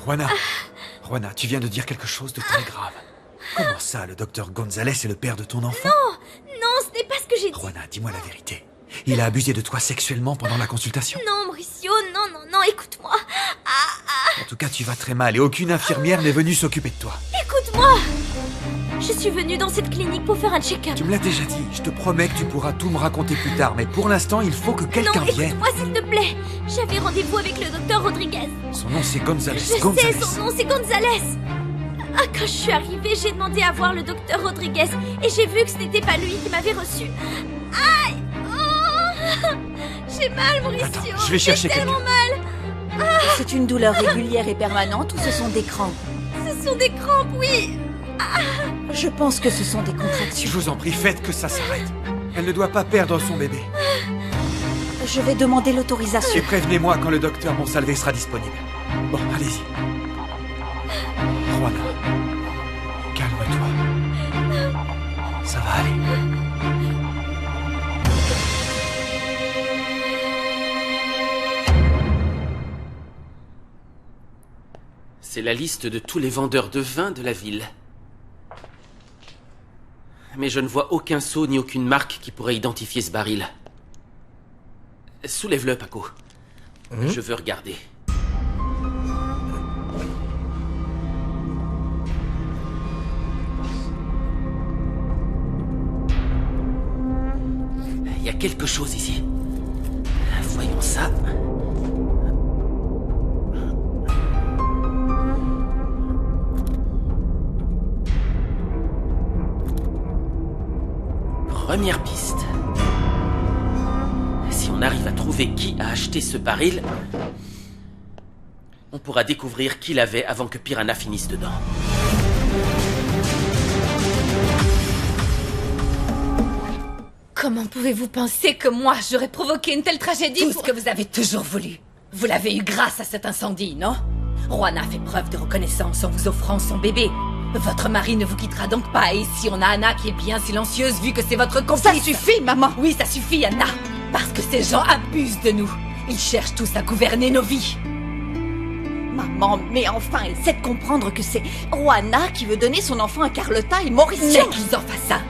Juana, tu viens de dire quelque chose de très grave. Comment ça, le docteur Gonzalez est le père de ton enfant? Non, ce n'est pas ce que j'ai dit. Juana, dis-moi la vérité. Il a abusé de toi sexuellement pendant la consultation? Non, Mauricio, non, écoute-moi. En tout cas, tu vas très mal et aucune infirmière n'est venue s'occuper de toi. Écoute-moi. Je suis venue dans cette clinique pour faire un check-up. Tu me l'as déjà dit. Je te promets que tu pourras tout me raconter plus tard, mais pour l'instant, il faut que quelqu'un vienne. Écoute-moi, s'il te plaît. J'avais rendez-vous avec le docteur Rodriguez. Son nom, c'est Gonzalez. Je sais, son nom, c'est Gonzalez. Quand je suis arrivée, j'ai demandé à voir le docteur Rodriguez et j'ai vu que ce n'était pas lui qui m'avait reçu. Aïe! Oh, j'ai mal, Mauricio. Attends, je vais chercher quelqu'un. J'ai tellement mal. C'est une douleur régulière et permanente ou ce sont des crampes? Ce sont des crampes, oui. Je pense que ce sont des contractions. Je vous en prie, faites que ça s'arrête. Elle ne doit pas perdre son bébé. Je vais demander l'autorisation. Et prévenez-moi quand le docteur Monsalve sera disponible. Bon, allez-y. Juana, calme-toi. Ça va aller. C'est la liste de tous les vendeurs de vin de la ville. Mais je ne vois aucun sceau ni aucune marque qui pourrait identifier ce baril. Soulève-le, Paco. Je veux regarder. Il y a quelque chose ici. Voyons ça. Première piste. Si on arrive à trouver qui a acheté ce baril, on pourra découvrir qui l'avait avant que Piranha finisse dedans. Comment pouvez-vous penser que moi, j'aurais provoqué une telle tragédie? Tout ce que vous avez toujours voulu. Vous l'avez eu grâce à cet incendie, non? Juana a fait preuve de reconnaissance en vous offrant son bébé. Votre mari ne vous quittera donc pas, et ici on a Anna qui est bien silencieuse vu que c'est votre complice. Ça suffit, maman! Oui, ça suffit, Anna. Parce que ces gens abusent de nous. Ils cherchent tous à gouverner nos vies. Maman, mais enfin, essaie de comprendre que c'est Juana qui veut donner son enfant à Carlotta et Mauricio. Mais qu'ils en fassent un.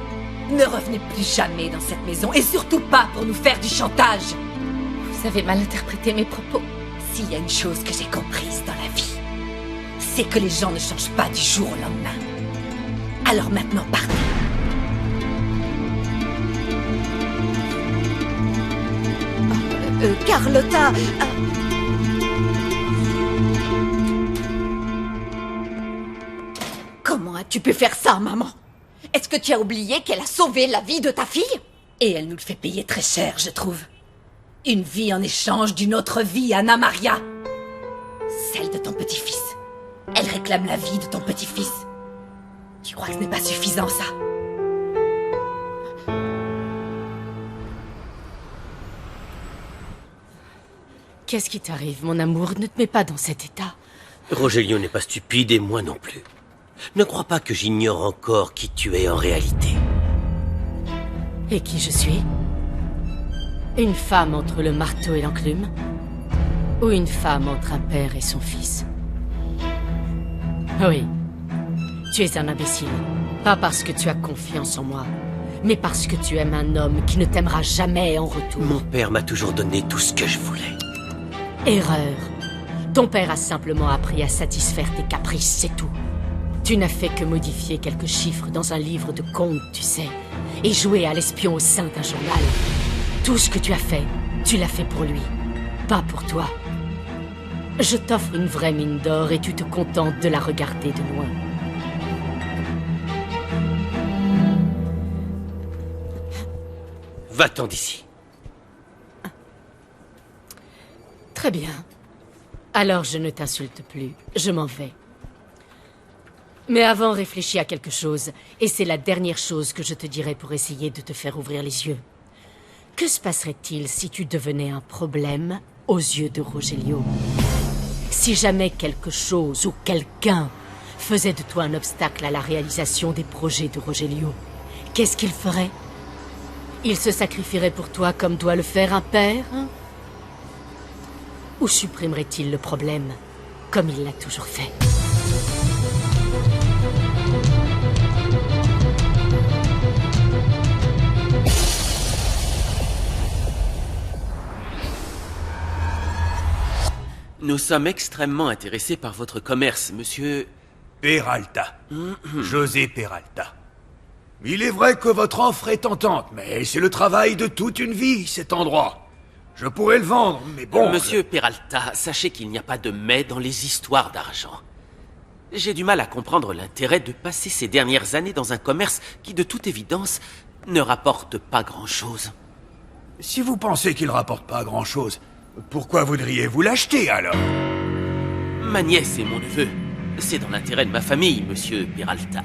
Ne revenez plus jamais dans cette maison, et surtout pas pour nous faire du chantage. Vous avez mal interprété mes propos. S'il y a une chose que j'ai comprise dans la vie, c'est que les gens ne changent pas du jour au lendemain. Alors maintenant, partez. Carlotta... Comment as-tu pu faire ça, maman? Est-ce que tu as oublié qu'elle a sauvé la vie de ta fille? Et elle nous le fait payer très cher, je trouve. Une vie en échange d'une autre vie, Anna Maria. Celle de ton petit-fils. Elle réclame la vie de ton petit-fils. Tu crois que ce n'est pas suffisant, ça? Qu'est-ce qui t'arrive, mon amour? Ne te mets pas dans cet état. Rogelio n'est pas stupide et moi non plus. Ne crois pas que j'ignore encore qui tu es en réalité. Et qui je suis? Une femme entre le marteau et l'enclume? Ou une femme entre un père et son fils? Oui, tu es un imbécile. Pas parce que tu as confiance en moi, mais parce que tu aimes un homme qui ne t'aimera jamais en retour. Mon père m'a toujours donné tout ce que je voulais. Erreur. Ton père a simplement appris à satisfaire tes caprices, c'est tout. Tu n'as fait que modifier quelques chiffres dans un livre de comptes, tu sais, et jouer à l'espion au sein d'un journal. Tout ce que tu as fait, tu l'as fait pour lui, pas pour toi. Je t'offre une vraie mine d'or et tu te contentes de la regarder de loin. Va-t'en d'ici. Très bien. Alors je ne t'insulte plus, je m'en vais. Mais avant, réfléchis à quelque chose, et c'est la dernière chose que je te dirai pour essayer de te faire ouvrir les yeux. Que se passerait-il si tu devenais un problème aux yeux de Rogelio? Si jamais quelque chose ou quelqu'un faisait de toi un obstacle à la réalisation des projets de Rogelio, qu'est-ce qu'il ferait? Il se sacrifierait pour toi comme doit le faire un père, hein? Ou supprimerait-il le problème, comme il l'a toujours fait? Nous sommes extrêmement intéressés par votre commerce, monsieur... Peralta. José Peralta. Il est vrai que votre offre est tentante, mais c'est le travail de toute une vie, cet endroit. Je pourrais le vendre, mais bon... Monsieur Peralta, sachez qu'il n'y a pas de mais dans les histoires d'argent. J'ai du mal à comprendre l'intérêt de passer ces dernières années dans un commerce qui, de toute évidence, ne rapporte pas grand-chose. Si vous pensez qu'il rapporte pas grand-chose, pourquoi voudriez-vous l'acheter, alors? Ma nièce et mon neveu. C'est dans l'intérêt de ma famille, monsieur Peralta.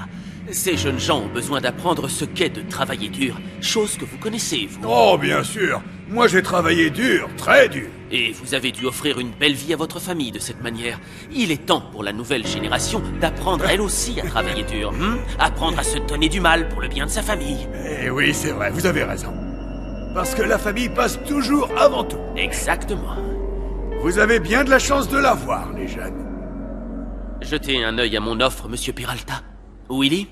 Ces jeunes gens ont besoin d'apprendre ce qu'est de travailler dur, chose que vous connaissez, vous. Oh, bien sûr. Moi, j'ai travaillé dur, très dur. Et vous avez dû offrir une belle vie à votre famille de cette manière. Il est temps pour la nouvelle génération d'apprendre elle aussi à travailler dur. Apprendre à se donner du mal pour le bien de sa famille. Eh oui, c'est vrai, vous avez raison. Parce que la famille passe toujours avant tout. Exactement. Vous avez bien de la chance de l'avoir, les jeunes. Jetez un œil à mon offre, monsieur Peralta. Willy?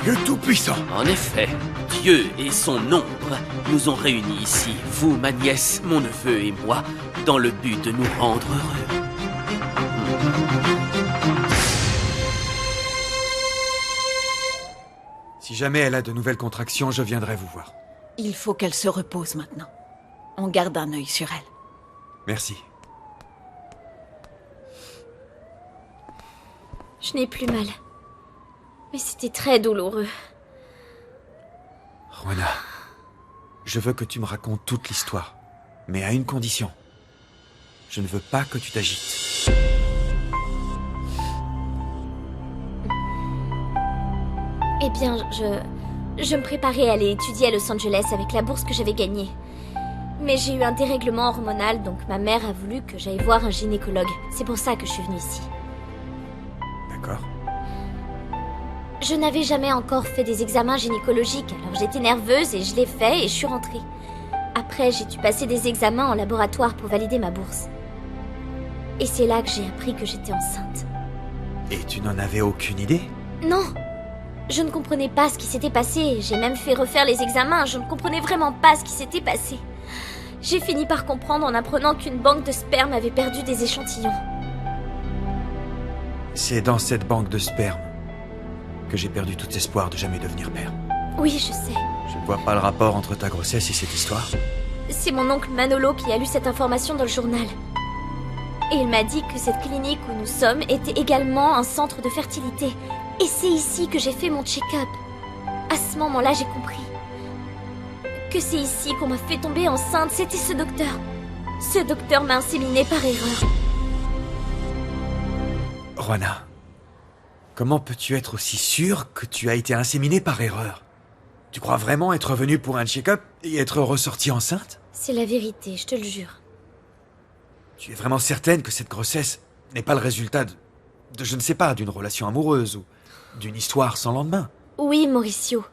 Dieu Tout-Puissant. En effet, Dieu et son ombre nous ont réunis ici, vous, ma nièce, mon neveu et moi, dans le but de nous rendre heureux. Si jamais elle a de nouvelles contractions, je viendrai vous voir. Il faut qu'elle se repose maintenant. On garde un œil sur elle. Merci. Je n'ai plus mal. Mais c'était très douloureux. Juana, je veux que tu me racontes toute l'histoire, mais à une condition. Je ne veux pas que tu t'agites. Eh bien, je me préparais à aller étudier à Los Angeles avec la bourse que j'avais gagnée. Mais j'ai eu un dérèglement hormonal, donc ma mère a voulu que j'aille voir un gynécologue. C'est pour ça que je suis venue ici. D'accord. Je n'avais jamais encore fait des examens gynécologiques, alors j'étais nerveuse et je l'ai fait et je suis rentrée. Après, j'ai dû passer des examens en laboratoire pour valider ma bourse. Et c'est là que j'ai appris que j'étais enceinte. Et tu n'en avais aucune idée? Non! Je ne comprenais pas ce qui s'était passé. J'ai même fait refaire les examens. Je ne comprenais vraiment pas ce qui s'était passé. J'ai fini par comprendre en apprenant qu'une banque de sperme avait perdu des échantillons. C'est dans cette banque de sperme que j'ai perdu tout espoir de jamais devenir père. Oui, je sais. Je ne vois pas le rapport entre ta grossesse et cette histoire. C'est mon oncle Manolo qui a lu cette information dans le journal. Et il m'a dit que cette clinique où nous sommes était également un centre de fertilité. Et c'est ici que j'ai fait mon check-up. À ce moment-là, j'ai compris que c'est ici qu'on m'a fait tomber enceinte. C'était ce docteur. Ce docteur m'a inséminée par erreur. Juana, comment peux-tu être aussi sûre que tu as été inséminée par erreur? Tu crois vraiment être venue pour un check-up et être ressortie enceinte? C'est la vérité, je te le jure. Tu es vraiment certaine que cette grossesse n'est pas le résultat de je ne sais pas, d'une relation amoureuse ou d'une histoire sans lendemain? Oui, Mauricio.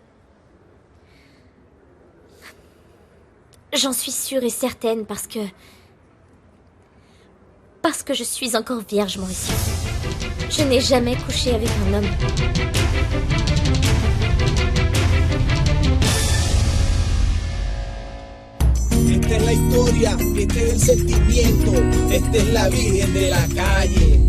J'en suis sûre et certaine parce que je suis encore vierge, Mauricio. Je n'ai jamais couché avec un homme. Esta es la historia, este es el sentimiento, esta es la Virgen de la calle.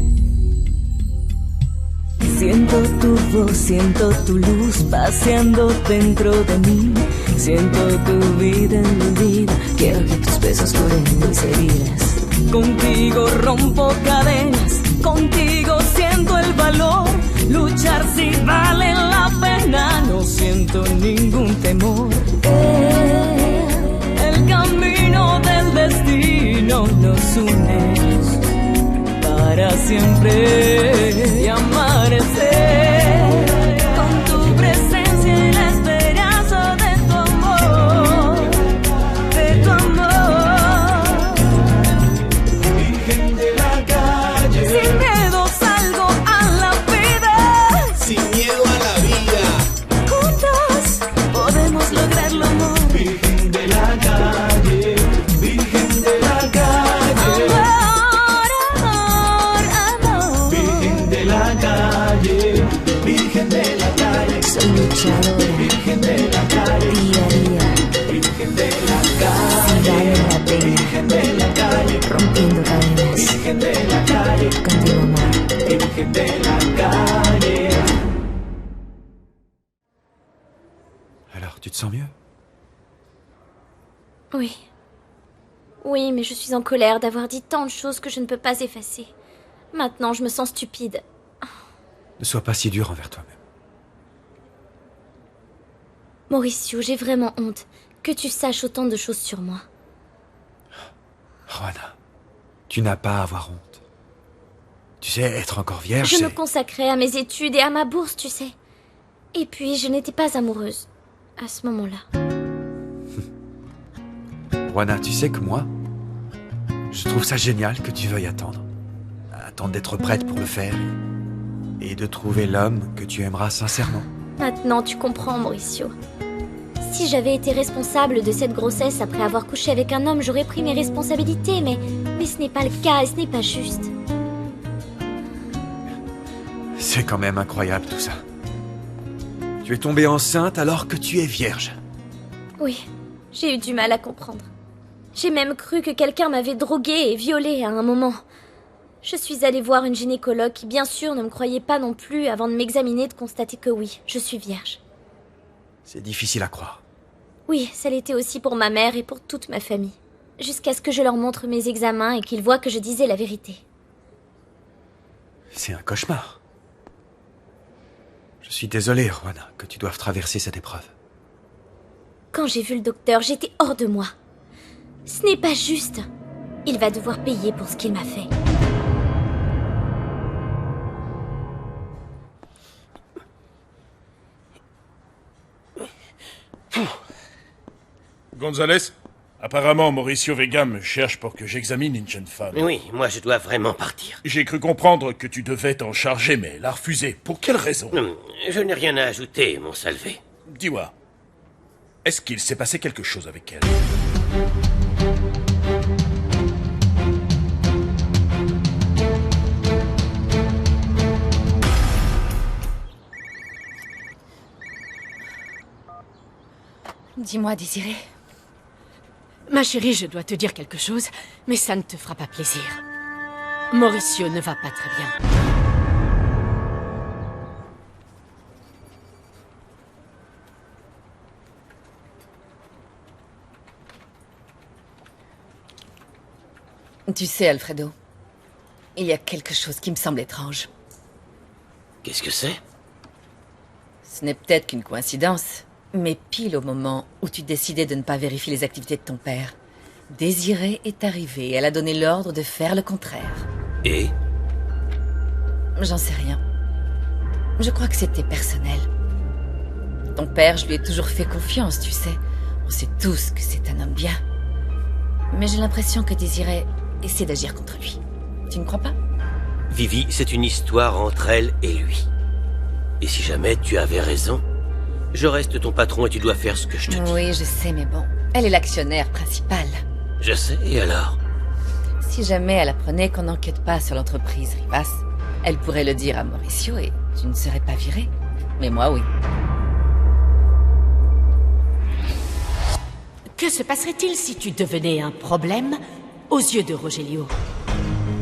Siento tu voz, siento tu luz paseando dentro de mí. Siento tu vida en mi vida, quiero que tus besos curen mis heridas. Contigo rompo cadenas, contigo siento el valor. Luchar si vale la pena, no siento ningún temor. El camino del destino nos une para siempre y amanecer con tu presencia y la esperanza de tu amor, de tu amor. Soy luchadora, día a día, si vale la pena, rompiendo cadenas, contigo amor. Alors, tu te sens mieux? Oui. Oui, mais je suis en colère d'avoir dit tant de choses que je ne peux pas effacer. Maintenant, je me sens stupide. Ne sois pas si dur envers toi-même. Mauricio, j'ai vraiment honte que tu saches autant de choses sur moi. Juana, tu n'as pas à avoir honte. Tu sais, être encore vierge, Je c'est... me consacrais à mes études et à ma bourse, tu sais. Et puis, je n'étais pas amoureuse à ce moment-là. Juana, tu sais que moi, je trouve ça génial que tu veuilles attendre. Attendre d'être prête pour le faire et de trouver l'homme que tu aimeras sincèrement. Maintenant, tu comprends, Mauricio. Si j'avais été responsable de cette grossesse après avoir couché avec un homme, j'aurais pris mes responsabilités, mais ce n'est pas le cas et ce n'est pas juste. C'est quand même incroyable tout ça. Tu es tombée enceinte alors que tu es vierge. Oui, j'ai eu du mal à comprendre. J'ai même cru que quelqu'un m'avait droguée et violée à un moment. Je suis allée voir une gynécologue qui, bien sûr, ne me croyait pas non plus avant de m'examiner de constater que oui, je suis vierge. C'est difficile à croire. Oui, ça l'était aussi pour ma mère et pour toute ma famille. Jusqu'à ce que je leur montre mes examens et qu'ils voient que je disais la vérité. C'est un cauchemar. Je suis désolé, Juana, que tu doives traverser cette épreuve. Quand j'ai vu le docteur, j'étais hors de moi. Ce n'est pas juste. Il va devoir payer pour ce qu'il m'a fait. Gonzalez, apparemment Mauricio Vega me cherche pour que j'examine une jeune femme. Oui, moi je dois vraiment partir. J'ai cru comprendre que tu devais t'en charger, mais elle a refusé. Pour quelle raison? Je n'ai rien à ajouter, mon Salvé. Dis-moi, est-ce qu'il s'est passé quelque chose avec elle? Dis-moi, Désiré. Ma chérie, je dois te dire quelque chose, mais ça ne te fera pas plaisir. Mauricio ne va pas très bien. Tu sais, Alfredo, il y a quelque chose qui me semble étrange. Qu'est-ce que c'est? Ce n'est peut-être qu'une coïncidence, mais pile au moment où tu décidais de ne pas vérifier les activités de ton père, Désirée est arrivée et elle a donné l'ordre de faire le contraire. Et? J'en sais rien. Je crois que c'était personnel. Ton père, je lui ai toujours fait confiance, tu sais. On sait tous que c'est un homme bien. Mais j'ai l'impression que Désirée essaie d'agir contre lui. Tu ne crois pas? Vivi, c'est une histoire entre elle et lui. Et si jamais tu avais raison, je reste ton patron et tu dois faire ce que je te dis. Oui, je sais, mais bon. Elle est l'actionnaire principal. Je sais, et alors? Si jamais elle apprenait qu'on n'enquête pas sur l'entreprise Rivas, elle pourrait le dire à Mauricio et tu ne serais pas viré. Mais moi, oui. Que se passerait-il si tu devenais un problème aux yeux de Rogelio?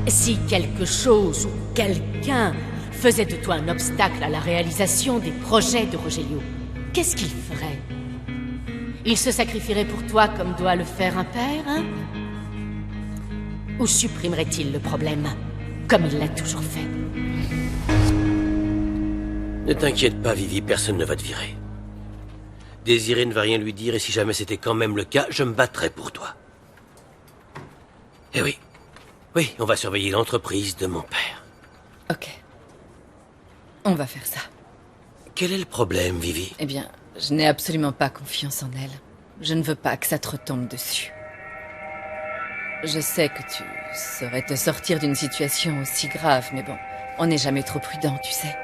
Si quelque chose ou quelqu'un faisait de toi un obstacle à la réalisation des projets de Rogelio, qu'est-ce qu'il ferait? Il se sacrifierait pour toi comme doit le faire un père, hein? Ou supprimerait-il le problème, comme il l'a toujours fait? Ne t'inquiète pas, Vivi, personne ne va te virer. Désiré ne va rien lui dire et si jamais c'était quand même le cas, je me battrais pour toi. Eh oui. Oui, on va surveiller l'entreprise de mon père. Ok. On va faire ça. Quel est le problème, Vivi? Eh bien, je n'ai absolument pas confiance en elle. Je ne veux pas que ça te retombe dessus. Je sais que tu saurais te sortir d'une situation aussi grave, mais bon, on n'est jamais trop prudent, tu sais.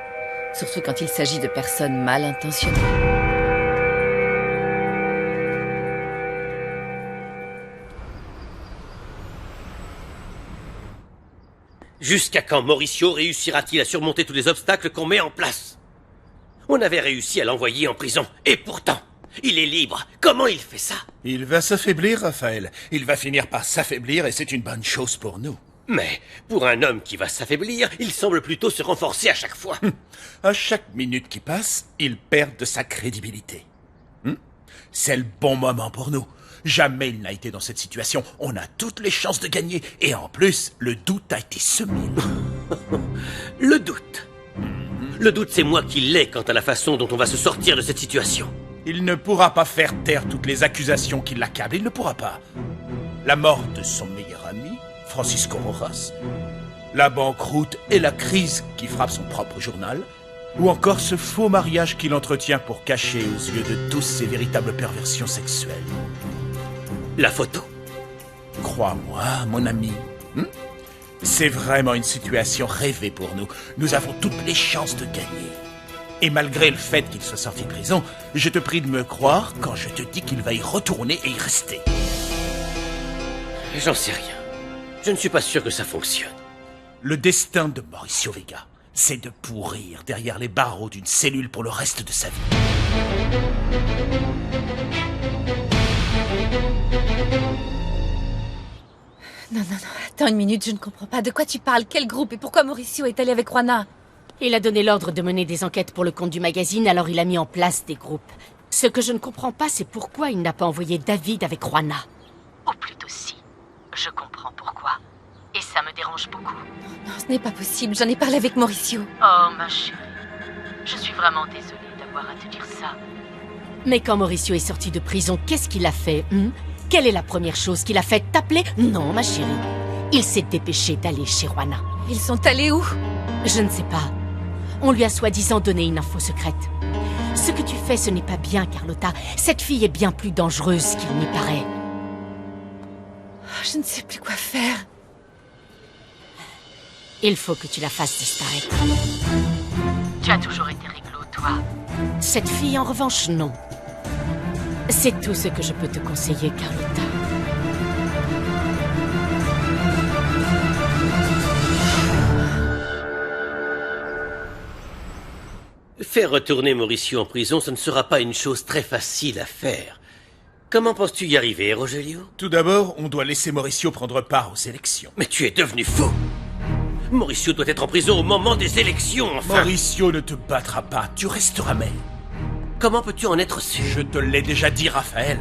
Surtout quand il s'agit de personnes mal intentionnées. Jusqu'à quand Mauricio réussira-t-il à surmonter tous les obstacles qu'on met en place? On avait réussi à l'envoyer en prison. Et pourtant, il est libre. Comment il fait ça? Il va s'affaiblir, Raphaël. Il va finir par s'affaiblir et c'est une bonne chose pour nous. Mais pour un homme qui va s'affaiblir, il semble plutôt se renforcer à chaque fois. À chaque minute qui passe, il perd de sa crédibilité. C'est le bon moment pour nous. Jamais il n'a été dans cette situation. On a toutes les chances de gagner. Et en plus, le doute a été semé. Le doute. Le doute, c'est moi qui l'ai quant à la façon dont on va se sortir de cette situation. Il ne pourra pas faire taire toutes les accusations qui l'accablent. Il ne pourra pas. La mort de son meilleur ami, Francisco Rojas, la banqueroute et la crise qui frappe son propre journal, ou encore ce faux mariage qu'il entretient pour cacher aux yeux de tous ses véritables perversions sexuelles. La photo. Crois-moi, mon ami. C'est vraiment une situation rêvée pour nous. Nous avons toutes les chances de gagner. Et malgré le fait qu'il soit sorti de prison, je te prie de me croire quand je te dis qu'il va y retourner et y rester. J'en sais rien. Je ne suis pas sûr que ça fonctionne. Le destin de Mauricio Vega, c'est de pourrir derrière les barreaux d'une cellule pour le reste de sa vie. Non, attends une minute, je ne comprends pas. De quoi tu parles? Quel groupe? Et pourquoi Mauricio est allé avec Juana? Il a donné l'ordre de mener des enquêtes pour le compte du magazine, alors il a mis en place des groupes. Ce que je ne comprends pas, c'est pourquoi il n'a pas envoyé David avec Juana. Ou plutôt si. Je comprends pourquoi. Et ça me dérange beaucoup. Non, ce n'est pas possible, j'en ai parlé avec Mauricio. Oh, ma chérie. Je suis vraiment désolée d'avoir à te dire ça. Mais quand Mauricio est sorti de prison, qu'est-ce qu'il a fait? Quelle est la première chose qu'il a fait? T'appeler? Non, ma chérie. Il s'est dépêché d'aller chez Juana. Ils sont allés où? Je ne sais pas. On lui a soi-disant donné une info secrète. Ce que tu fais, ce n'est pas bien, Carlotta. Cette fille est bien plus dangereuse qu'il n'y paraît. Je ne sais plus quoi faire. Il faut que tu la fasses disparaître. Tu as toujours été réglo, toi. Cette fille, en revanche, non. C'est tout ce que je peux te conseiller, Carlotta. Faire retourner Mauricio en prison, ce ne sera pas une chose très facile à faire. Comment penses-tu y arriver, Rogelio? Tout d'abord, on doit laisser Mauricio prendre part aux élections. Mais tu es devenu fou! Mauricio doit être en prison au moment des élections, enfin! Mauricio ne te battra pas, tu resteras maire. Comment peux-tu en être sûr? Je te l'ai déjà dit, Raphaël.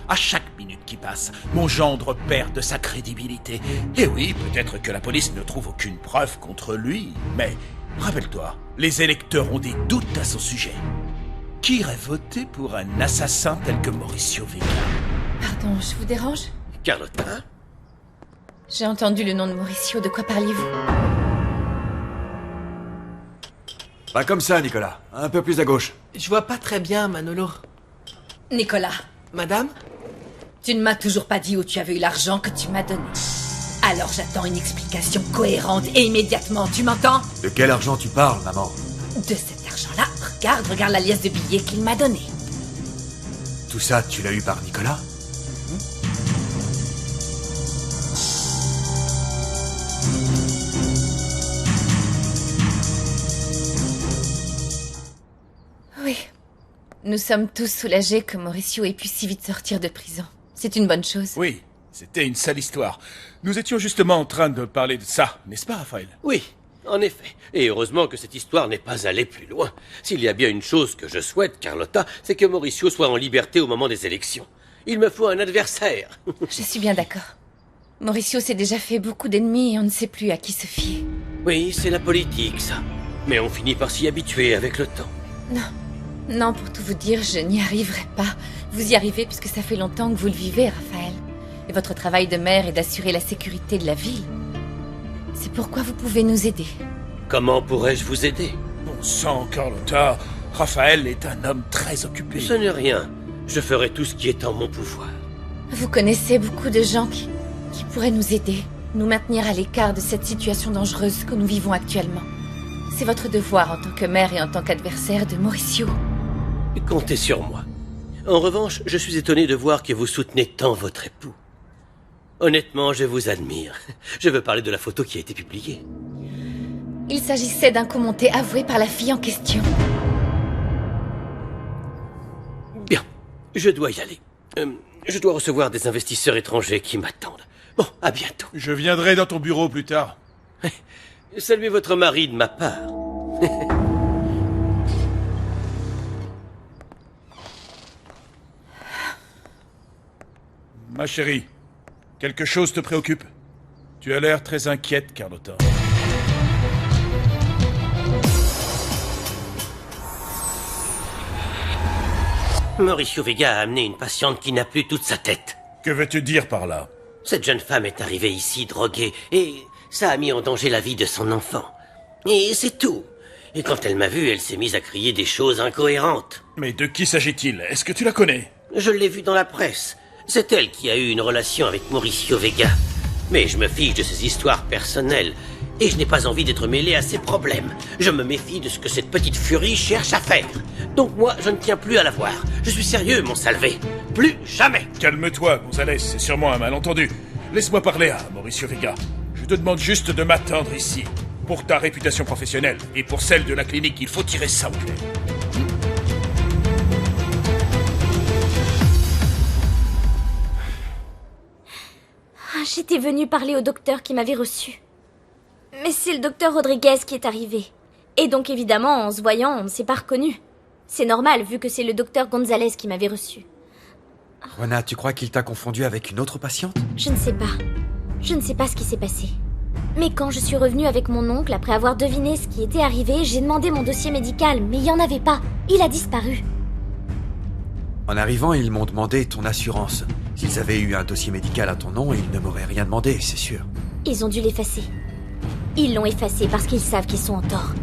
À chaque minute qui passe, mon gendre perd de sa crédibilité. Et oui, peut-être que la police ne trouve aucune preuve contre lui, mais rappelle-toi, les électeurs ont des doutes à son sujet. Qui irait voter pour un assassin tel que Mauricio Vega? Pardon, je vous dérange? Carlotta? J'ai entendu le nom de Mauricio, de quoi parliez-vous? Pas comme ça, Nicolas. Un peu plus à gauche. Je vois pas très bien, Manolo. Nicolas, Madame? tu ne m'as toujours pas dit où tu avais eu l'argent que tu m'as donné. Alors j'attends une explication cohérente et immédiatement, tu m'entends? De quel argent tu parles, maman? De cet argent-là, regarde la liasse de billets qu'il m'a donnée. Tout ça, tu l'as eu par Nicolas? Oui. Nous sommes tous soulagés que Mauricio ait pu si vite sortir de prison. C'est une bonne chose. Oui, c'était une sale histoire. Nous étions justement en train de parler de ça, n'est-ce pas, Raphaël? Oui, en effet. Et heureusement que cette histoire n'est pas allée plus loin. S'il y a bien une chose que je souhaite, Carlotta, c'est que Mauricio soit en liberté au moment des élections. Il me faut un adversaire. Je suis bien d'accord. Mauricio s'est déjà fait beaucoup d'ennemis et on ne sait plus à qui se fier. Oui, c'est la politique, ça. Mais on finit par s'y habituer avec le temps. Non, pour tout vous dire, je n'y arriverai pas. Vous y arrivez puisque ça fait longtemps que vous le vivez, Raphaël. Et votre travail de maire est d'assurer la sécurité de la ville. C'est pourquoi vous pouvez nous aider. Comment pourrais-je vous aider? Bon sang, Carlotta. Raphaël est un homme très occupé. Ce n'est rien. Je ferai tout ce qui est en mon pouvoir. Vous connaissez beaucoup de gens qui pourraient nous aider, nous maintenir à l'écart de cette situation dangereuse que nous vivons actuellement. C'est votre devoir en tant que maire et en tant qu'adversaire de Mauricio. Comptez sur moi. En revanche, je suis étonné de voir que vous soutenez tant votre époux. Honnêtement, je vous admire. Je veux parler de la photo qui a été publiée. Il s'agissait d'un commenté avoué par la fille en question. Je dois y aller. Je dois recevoir des investisseurs étrangers qui m'attendent. Bon, à bientôt. Je viendrai dans ton bureau plus tard. Saluez votre mari de ma part. Ma chérie, quelque chose te préoccupe? Tu as l'air très inquiète, Carlotta. Mauricio Vega a amené une patiente qui n'a plus toute sa tête. Que veux-tu dire par là? Cette jeune femme est arrivée ici droguée et ça a mis en danger la vie de son enfant. Et c'est tout. Et quand elle m'a vu, elle s'est mise à crier des choses incohérentes. Mais de qui s'agit-il? Est-ce que tu la connais? Je l'ai vue dans la presse. C'est elle qui a eu une relation avec Mauricio Vega. Mais je me fiche de ses histoires personnelles. Et je n'ai pas envie d'être mêlé à ses problèmes. Je me méfie de ce que cette petite furie cherche à faire. Donc moi, je ne tiens plus à la voir. Je suis sérieux, mon Salvé. Plus jamais. Calme-toi, Gonzalez, c'est sûrement un malentendu. Laisse-moi parler à Mauricio Vega. Je te demande juste de m'attendre ici. Pour ta réputation professionnelle et pour celle de la clinique, il faut tirer ça au clair. J'étais venue parler au docteur qui m'avait reçu. Mais c'est le docteur Rodriguez qui est arrivé. Et donc évidemment, en se voyant, on ne s'est pas reconnu. C'est normal, vu que c'est le docteur Gonzalez qui m'avait reçu. Juana, tu crois qu'il t'a confondu avec une autre patiente? Je ne sais pas. Je ne sais pas ce qui s'est passé. Mais quand je suis revenue avec mon oncle, après avoir deviné ce qui était arrivé, j'ai demandé mon dossier médical, mais il n'y en avait pas. Il a disparu. En arrivant, ils m'ont demandé ton assurance. S'ils avaient eu un dossier médical à ton nom, ils ne m'auraient rien demandé, c'est sûr. Ils ont dû l'effacer. Ils l'ont effacé parce qu'ils savent qu'ils sont en tort.